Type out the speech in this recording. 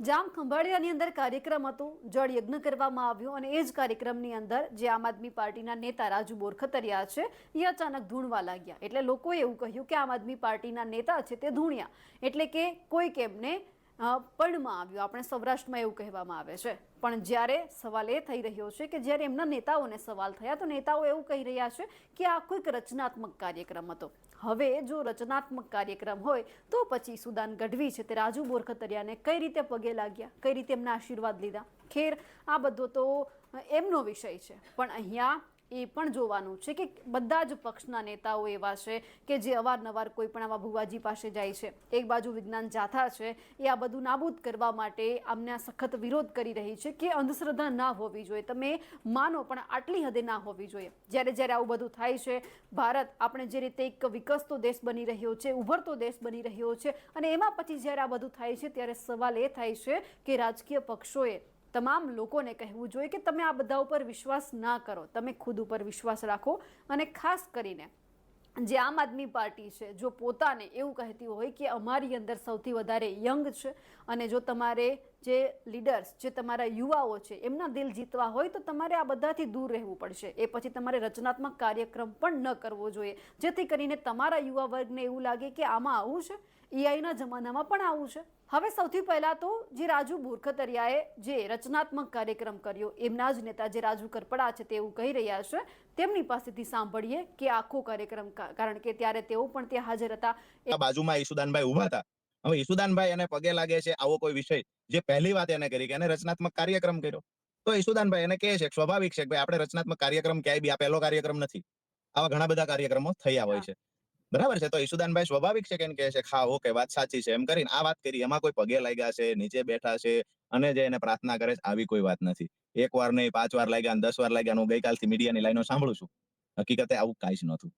જામ ખંભાળિયાની અંદર કાર્યક્રમ હતો, જળ યજ્ઞ કરવામાં આવ્યો અને એ જ કાર્યક્રમની અંદર જે આમ આદમી પાર્ટીના નેતા રાજુ બોરખતરિયા છે એ અચાનક ધૂણવા લાગ્યા. એટલે લોકોએ એવું કહ્યું કે આમ આદમી પાર્ટીના નેતા છે તે ધૂણ્યા, એટલે કે કોઈક એમને પડમાં આવ્યું. આપણે સૌરાષ્ટ્રમાં એવું કહેવામાં આવે છે. પણ જ્યારે સવાલ એ થઈ રહ્યો છે કે જ્યારે એમના નેતાઓને સવાલ થયા તો નેતાઓ એવું કહી રહ્યા છે કે આ કોઈક રચનાત્મક કાર્યક્રમ હતો. હવે જો રચનાત્મક કાર્યક્રમ હોય તો પછી ઈસુદાન ગઢવી છે તે રાજુ બોરખતરિયાને કઈ રીતે પગે લાગ્યા, કઈ રીતે એમના આશીર્વાદ લીધા. ખેર, આ બધો તો એમનો વિષય છે. પણ અહીંયા એ પણ જોવાનું છે કે બધા જ પક્ષના નેતાઓ એવા છે કે જે અવારનવાર કોઈ પણ આવા ભુવાજી પાસે જાય છે. એક બાજુ વિજ્ઞાન જાથા છે એ આ બધું નાબૂદ કરવા માટે આમને સખત વિરોધ કરી રહી છે કે અંધશ્રદ્ધા ના હોવી જોઈએ, તમે માનો પણ આટલી હદે ના હોવી જોઈએ. જ્યારે જ્યારે આવું બધું થાય છે, ભારત આપણે જે રીતે એક વિકસતો દેશ બની રહ્યો છે, ઉભરતો દેશ બની રહ્યો છે, અને એમાં પછી જ્યારે આ બધું થાય છે ત્યારે સવાલ એ થાય છે કે રાજકીય પક્ષોએ તમામ લોકોને કહેવું જોઈએ કે તમે આ બધા ઉપર વિશ્વાસ ના કરો, તમે ખુદ ઉપર વિશ્વાસ રાખો. અને ખાસ કરીને જે આમ આદમી પાર્ટી છે જો પોતાને એવું કહેતી હોય કે અમારી અંદર સૌથી વધારે યંગ છે અને જો તમારે જે લીડર્સ, જે તમારા યુવાઓ છે એમના દિલ જીતવા હોય તો તમારે આ બધાથી દૂર રહેવું પડશે. એ પછી તમારે રચનાત્મક કાર્યક્રમ પણ ન કરવો જોઈએ જેથી કરીને તમારા યુવા વર્ગને એવું લાગે કે આમાં આવું છે, એઆઈના જમાનામાં પણ આવું છે. હવે સૌથી પહેલા તો જે રાજુ બોરખતરિયાએ જે રચનાત્મક કાર્યક્રમ કર્યો એમના જ નેતા જે રાજુ કરપડા છે તે એવું કહી રહ્યા છે, તેમની પાસેથી સાંભળીએ કે આખો કાર્યક્રમ, કારણ કે ત્યારે તેઓ પણ ત્યાં હાજર હતા. બાજુમાં ઈસુદાનભાઈ ઉભા હતા. હવે ઈસુદાનભાઈ એને પગે લાગે છે આવો કોઈ વિષય, જે પહેલી વાત એને કરી કે એને રચનાત્મક કાર્યક્રમ કર્યો, તો ઈસુદાનભાઈ એને કહે છે કે સ્વાભાવિક છે કે ભાઈ આપણે રચનાત્મક કાર્યક્રમ ક્યાંય બી આ પહેલો કાર્યક્રમ નથી, આવા ઘણા બધા કાર્યક્રમો થયા હોય છે, બરાબર છે. તો ઈસુદાનભાઈ સ્વાભાવિક છે કે કહે છે હા ઓકે વાત સાચી છે એમ કરીને આ વાત કરી. એમાં કોઈ પગે લાગ્યા છે, નીચે બેઠા છે અને જે એને પ્રાર્થના કરે છે આવી કોઈ વાત નથી. એક વાર નહીં, 5 વાર લાગ્યા, 10 વાર લાગ્યા. હું ગઈકાલથી મીડિયાની લાઈનો સાંભળું છું, હકીકતે આવું કાંઈ જ નહોતું.